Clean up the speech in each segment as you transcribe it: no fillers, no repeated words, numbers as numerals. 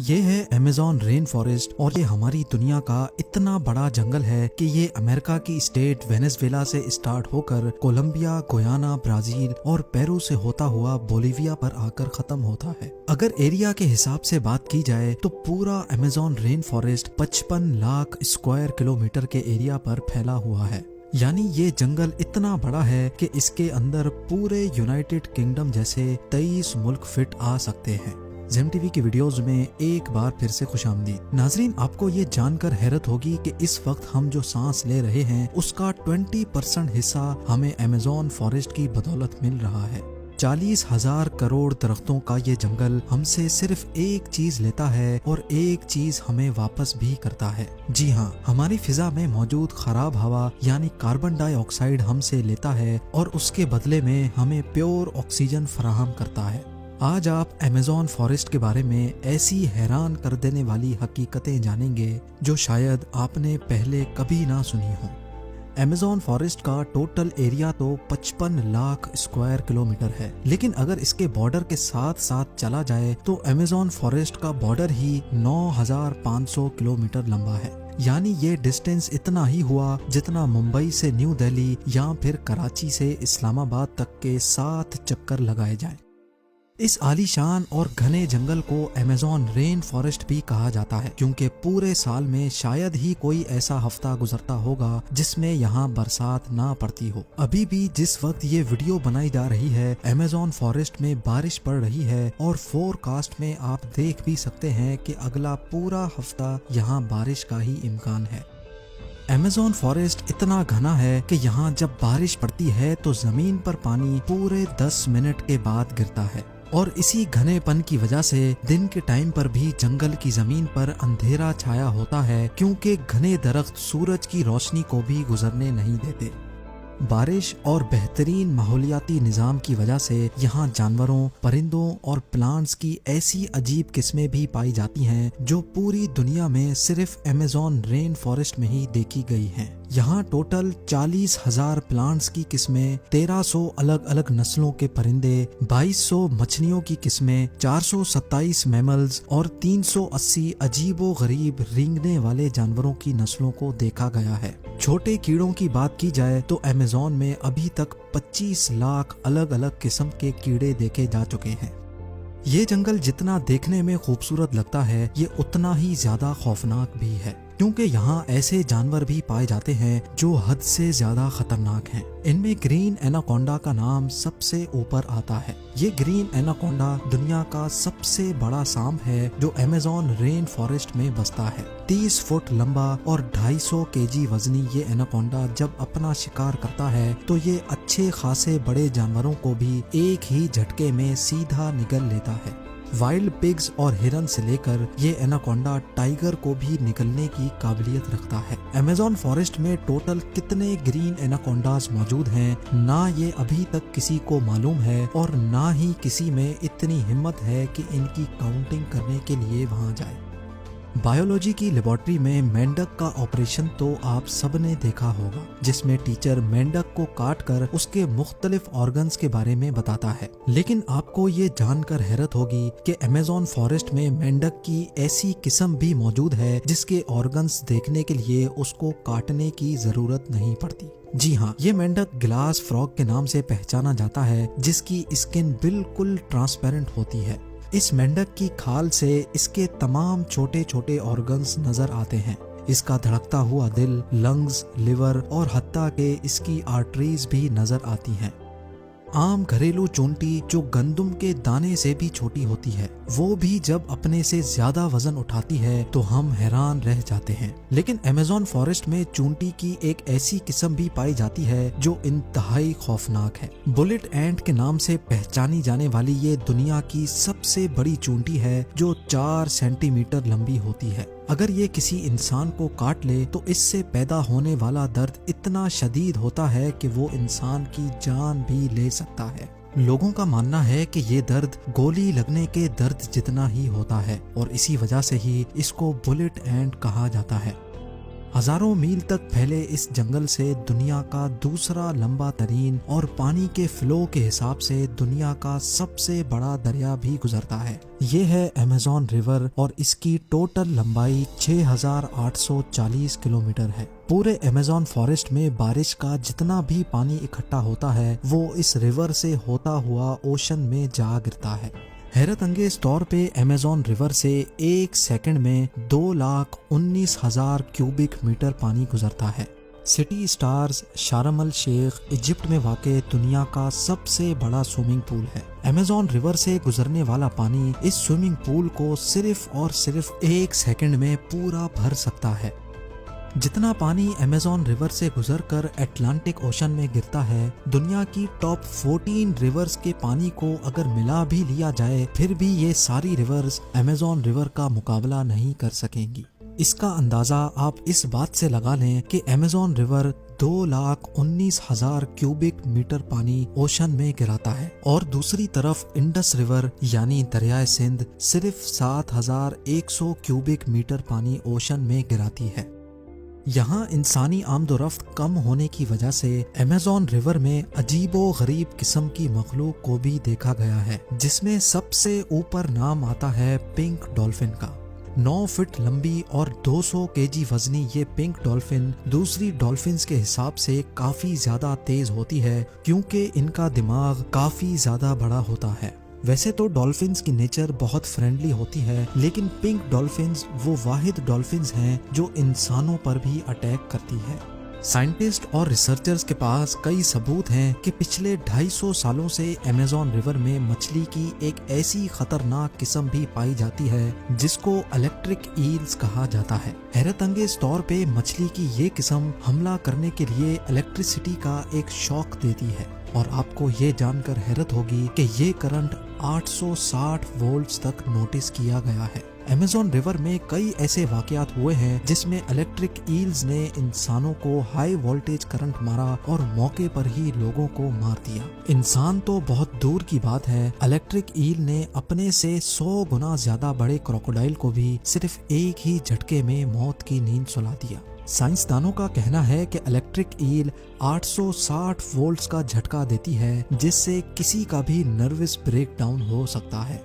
یہ ہے Amazon rain forest और ये हमारी दुनिया का इतना बड़ा जंगल है कि ये अमेरिका की स्टेट वेनेजुएला से स्टार्ट होकर कोलंबिया, गुयाना, ब्राजील और पेरू से होता हुआ बोलिविया पर आकर खत्म होता है। अगर एरिया के हिसाब से बात की जाए तो पूरा Amazon rain forest 55 lakh square kilometre के एरिया पर फैला हुआ है। यानी ये जंगल इतना बड़ा है कि इसके अंदर पूरे यूनाइटेड किंगडम जैसे 23 मुल्क फिट आ सकते हैं। ज़ेम टीवी की वीडियोस में एक बार फिर से खुशामदीद। नाजरीन, आपको ये जानकर हैरत होगी कि इस वक्त हम जो सांस ले रहे हैं उसका 20% हिस्सा हमें अमेज़न फॉरेस्ट की बदौलत मिल रहा है। 40,000 करोड़ दरख्तों का ये जंगल हमसे सिर्फ एक चीज लेता है और एक चीज हमें वापस भी करता है। जी हाँ, हमारी फिजा में मौजूद खराब हवा यानी कार्बन डाइऑक्साइड हमसे लेता है और उसके बदले में हमें प्योर ऑक्सीजन फराहम करता है। आज आप अमेज़न फॉरेस्ट के बारे में ऐसी हैरान कर देने वाली हकीकतें जानेंगे जो शायद आपने पहले कभी ना सुनी हो। अमेज़न फॉरेस्ट का टोटल एरिया तो 55 लाख स्क्वायर किलोमीटर है, लेकिन अगर इसके बॉर्डर के साथ साथ चला जाए तो अमेज़न फॉरेस्ट का बॉर्डर ही 9,500 किलोमीटर लंबा है। यानी ये डिस्टेंस इतना ही हुआ जितना मुंबई से न्यू दिल्ली या फिर कराची से इस्लामाबाद तक के 7 चक्कर लगाए जाएं। इस आलीशान और घने जंगल को अमेज़न रेन फॉरेस्ट भी कहा जाता है, क्योंकि पूरे साल में शायद ही कोई ऐसा हफ्ता गुजरता होगा जिसमें यहाँ बरसात ना पड़ती हो। अभी भी जिस वक्त ये वीडियो बनाई जा रही है अमेज़न फॉरेस्ट में बारिश पड़ रही है और फोरकास्ट में आप देख भी सकते हैं कि अगला पूरा हफ्ता यहाँ बारिश का ही इम्कान है। अमेज़न फॉरेस्ट इतना घना है कि यहाँ जब बारिश पड़ती है तो जमीन पर पानी पूरे 10 मिनट के बाद गिरता है और इसी घनेपन की वजह से दिन के टाइम पर भी जंगल की जमीन पर अंधेरा छाया होता है, क्योंकि घने दरख्त सूरज की रोशनी को भी गुजरने नहीं देते। बारिश और बेहतरीन माहौलियाती निज़ाम की वजह से यहाँ जानवरों, परिंदों और प्लांट्स की ऐसी अजीब किस्में भी पाई जाती हैं जो पूरी दुनिया में सिर्फ अमेज़न रेन फॉरेस्ट में ही देखी गई हैं। यहाँ टोटल 40,000 प्लांट्स की किस्में, 1300 अलग अलग नस्लों के परिंदे, 2200 मछलियों की किस्में, 427 मैमल्स और 380 अजीबो गरीब रेंगने वाले जानवरों की नस्लों को देखा गया है। छोटे कीड़ों की बात की जाए तो अमेज़न में अभी तक 25 लाख अलग अलग किस्म के कीड़े देखे जा चुके हैं। ये जंगल जितना देखने में खूबसूरत लगता है ये उतना ही ज्यादा खौफनाक भी है, क्योंकि यहाँ ऐसे जानवर भी पाए जाते हैं जो हद से ज्यादा खतरनाक हैं। इनमें ग्रीन एनाकोंडा का नाम सबसे ऊपर आता है। ये ग्रीन एनाकोंडा दुनिया का सबसे बड़ा सांप है जो अमेज़न रेन फॉरेस्ट में बसता है। 30 फुट लंबा और 250 केजी वजनी ये एनाकोंडा जब अपना शिकार करता है तो ये अच्छे खासे बड़े जानवरों को भी एक ही झटके में सीधा निगल लेता है। वाइल्ड पिग्स और हिरन से लेकर ये एनाकोंडा टाइगर को भी निगलने की काबिलियत रखता है। अमेज़न फॉरेस्ट में टोटल कितने ग्रीन एनाकोंडास मौजूद हैं ना ये अभी तक किसी को मालूम है और ना ही किसी में इतनी हिम्मत है कि इनकी काउंटिंग करने के लिए वहां जाए। बायोलॉजी की लेबोरेटरी में मेंढक का ऑपरेशन तो आप सबने देखा होगा, जिसमें टीचर मेंढक को काट कर उसके मुख्तलिफ ऑर्गन्स के बारे में बताता है। लेकिन आपको ये जानकर हैरत होगी कि अमेज़न फॉरेस्ट में मेंढक की ऐसी किस्म भी मौजूद है जिसके ऑर्गन्स देखने के लिए उसको काटने की जरूरत नहीं पड़ती। जी हाँ, ये मेंढक ग्लास फ्रॉग के नाम से पहचाना जाता है, जिसकी स्किन बिल्कुल ट्रांसपेरेंट होती है। इस मेंढक की खाल से इसके तमाम छोटे छोटे ऑर्गन्स नजर आते हैं। इसका धड़कता हुआ दिल, लंग्स, लिवर और हत्ता के इसकी आर्टरीज भी नजर आती हैं। आम घरेलू चूंटी जो गंदुम के दाने से भी छोटी होती है, वो भी जब अपने से ज्यादा वजन उठाती है तो हम हैरान रह जाते हैं। लेकिन अमेज़न फॉरेस्ट में चूंटी की एक ऐसी किस्म भी पाई जाती है जो इंतहाई खौफनाक है। बुलेट एंट के नाम से पहचानी जाने वाली ये दुनिया की सबसे बड़ी चूंटी है जो 4 सेंटीमीटर लंबी होती है। अगर ये किसी इंसान को काट ले तो इससे पैदा होने वाला दर्द इतना शदीद होता है कि वो इंसान की जान भी ले सकता है। लोगों का मानना है कि ये दर्द गोली लगने के दर्द जितना ही होता है और इसी वजह से ही इसको बुलेट एंट कहा जाता है। हजारों मील तक फैले इस जंगल से दुनिया का दूसरा लंबा तरीन और पानी के फ्लो के हिसाब से दुनिया का सबसे बड़ा दरिया भी गुजरता है। ये है अमेज़न रिवर और इसकी टोटल लंबाई 6,840 किलोमीटर है। पूरे अमेज़न फॉरेस्ट में बारिश का जितना भी पानी इकट्ठा होता है वो इस रिवर से होता हुआ ओशन में जा गिरता है। हैरत अंगेज तौर पे अमेज़न रिवर से एक सेकंड में 2,19,000 क्यूबिक मीटर पानी गुजरता है। सिटी स्टार्स शार्म अल शेख इजिप्ट में वाक़ दुनिया का सबसे बड़ा स्विमिंग पूल है। अमेज़न रिवर से गुजरने वाला पानी इस स्विमिंग पूल को सिर्फ और सिर्फ एक सेकंड में पूरा भर सकता है। जितना पानी अमेज़न रिवर से गुजरकर अटलांटिक ओशन में गिरता है, दुनिया की टॉप 14 रिवर्स के पानी को अगर मिला भी लिया जाए फिर भी ये सारी रिवर्स अमेज़न रिवर का मुकाबला नहीं कर सकेंगी। इसका अंदाजा आप इस बात से लगा लें कि अमेज़न रिवर 2,19,000 क्यूबिक मीटर पानी ओशन में गिराता है और दूसरी तरफ इंडस रिवर यानी दरियाए सिंध सिर्फ 7,100 क्यूबिक मीटर पानी ओशन में गिराती है। यहाँ इंसानी आमदोरफ्त कम होने की वजह से अमेज़न रिवर में अजीबो गरीब किस्म की मखलूक को भी देखा गया है, जिसमें सबसे ऊपर नाम आता है पिंक डॉल्फिन का। 9 फीट लंबी और 200 केजी वजनी ये पिंक डॉल्फिन दूसरी डॉल्फिन्स के हिसाब से काफी ज्यादा तेज होती है क्योंकि इनका दिमाग काफी ज्यादा बड़ा होता है। वैसे तो डॉल्फिन्स की नेचर बहुत फ्रेंडली होती है, लेकिन पिंक डॉल्फिन्स वो वाहिद डॉल्फिन्स हैं जो इंसानों पर भी अटैक करती है। साइंटिस्ट और रिसर्चर्स के पास कई सबूत हैं कि पिछले 250 सालों से अमेज़न रिवर में मछली की एक ऐसी खतरनाक किस्म भी पाई जाती है जिसको इलेक्ट्रिक ईल्स कहा जाता है। हैरत अंगेज तौर पे मछली की ये किस्म हमला करने के लिए इलेक्ट्रिसिटी का एक शॉक देती है और आपको ये जानकर हैरत होगी कि ये करंट 860 वोल्ट्स तक नोटिस किया गया है। अमेज़न रिवर में कई ऐसे वाकयात हुए हैं जिसमें इलेक्ट्रिक ईल्स ने इंसानों को हाई वोल्टेज करंट मारा और मौके पर ही लोगों को मार दिया। इंसान तो बहुत दूर की बात है, इलेक्ट्रिक ईल ने अपने से 100 गुना ज्यादा बड़े क्रोकोडाइल को भी सिर्फ एक ही झटके में मौत की नींद सुला दिया। साइंसदानों का कहना है कि इलेक्ट्रिक ईल 860 वोल्ट्स का झटका देती है जिससे किसी का भी नर्वस ब्रेकडाउन हो सकता है।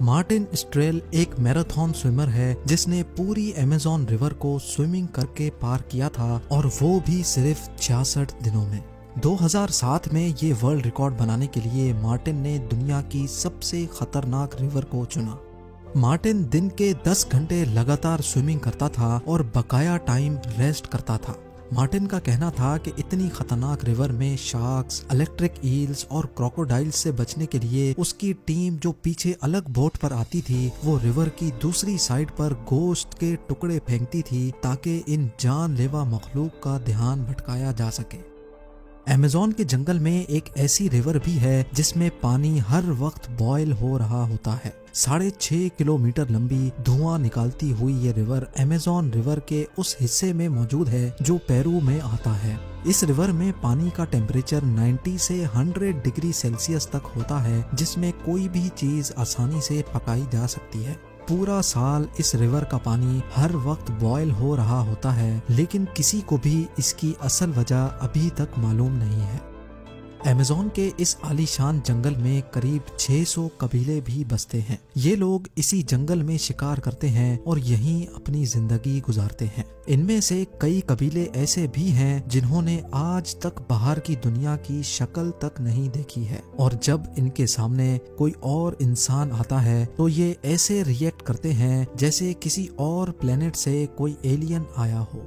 मार्टिन स्ट्रेल एक मैराथन स्विमर है जिसने पूरी अमेज़न रिवर को स्विमिंग करके पार किया था और वो भी सिर्फ 66 दिनों में। 2007 में ये वर्ल्ड रिकॉर्ड बनाने के लिए मार्टिन ने दुनिया की सबसे खतरनाक रिवर को चुना। मार्टिन दिन के 10 घंटे लगातार स्विमिंग करता था और बकाया टाइम रेस्ट करता था। मार्टिन का कहना था कि इतनी खतरनाक रिवर में शार्क्स, इलेक्ट्रिक ईल्स और क्रोकोडाइल्स से बचने के लिए उसकी टीम जो पीछे अलग बोट पर आती थी वो रिवर की दूसरी साइड पर गोश्त के टुकड़े फेंकती थी ताकि इन जानलेवा मखलूक का ध्यान भटकाया जा सके। अमेज़न के जंगल में एक ऐसी रिवर भी है जिसमें पानी हर वक्त बॉयल हो रहा होता है। 6.5 किलोमीटर लंबी धुआं निकालती हुई ये रिवर अमेज़न रिवर के उस हिस्से में मौजूद है जो पेरू में आता है। इस रिवर में पानी का टेम्परेचर 90 से 100 डिग्री सेल्सियस तक होता है जिसमें कोई भी चीज आसानी से पकाई जा सकती है। पूरा साल इस रिवर का पानी हर वक्त बॉयल हो रहा होता है, लेकिन किसी को भी इसकी असल वजह अभी तक मालूम नहीं है। अमेज़न के इस आलीशान जंगल में करीब 600 कबीले भी बसते हैं। ये लोग इसी जंगल में शिकार करते हैं और यहीं अपनी जिंदगी गुजारते हैं। इनमें से कई कबीले ऐसे भी हैं जिन्होंने आज तक बाहर की दुनिया की शक्ल तक नहीं देखी है और जब इनके सामने कोई और इंसान आता है तो ये ऐसे रिएक्ट करते हैं जैसे किसी और प्लेनेट से कोई एलियन आया हो।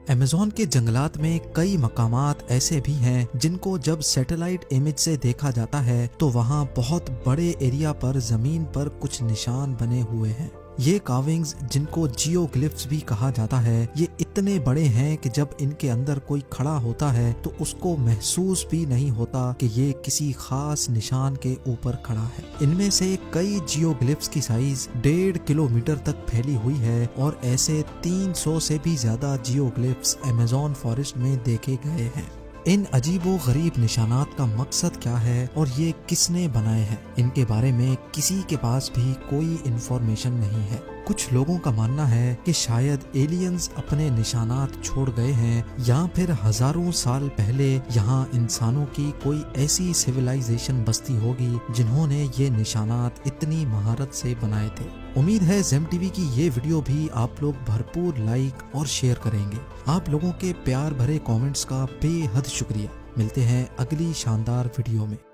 अमेज़न के जंगलात में कई मकामात ऐसे भी हैं जिनको जब सैटेलाइट इमेज से देखा जाता है तो वहाँ बहुत बड़े एरिया पर जमीन पर कुछ निशान बने हुए हैं। ये कार्विंग्स जिनको जियोग्लिफ्स भी कहा जाता है, ये इतने बड़े हैं कि जब इनके अंदर कोई खड़ा होता है तो उसको महसूस भी नहीं होता कि ये किसी खास निशान के ऊपर खड़ा है। इनमें से कई जियोग्लिफ्स की साइज 1.5 किलोमीटर तक फैली हुई है और ऐसे 300 से भी ज्यादा जियोग्लिफ्स अमेज़न फॉरेस्ट में देखे गए हैं। ان عجیب و غریب نشانات کا مقصد کیا ہے اور یہ کس نے بنائے ہیں، ان کے بارے میں کسی کے پاس بھی کوئی انفارمیشن نہیں ہے۔ کچھ لوگوں کا ماننا ہے کہ شاید ایلینز اپنے نشانات چھوڑ گئے ہیں، یا پھر ہزاروں سال پہلے یہاں انسانوں کی کوئی ایسی سیولائزیشن بستی ہوگی جنہوں نے یہ نشانات اتنی مہارت سے بنائے تھے۔ امید ہے زیم ٹی وی کی یہ ویڈیو بھی آپ لوگ بھرپور لائک اور شیئر کریں گے۔ آپ لوگوں کے پیار بھرے کامنٹس کا بے حد شکریہ۔ ملتے ہیں اگلی شاندار ویڈیو میں۔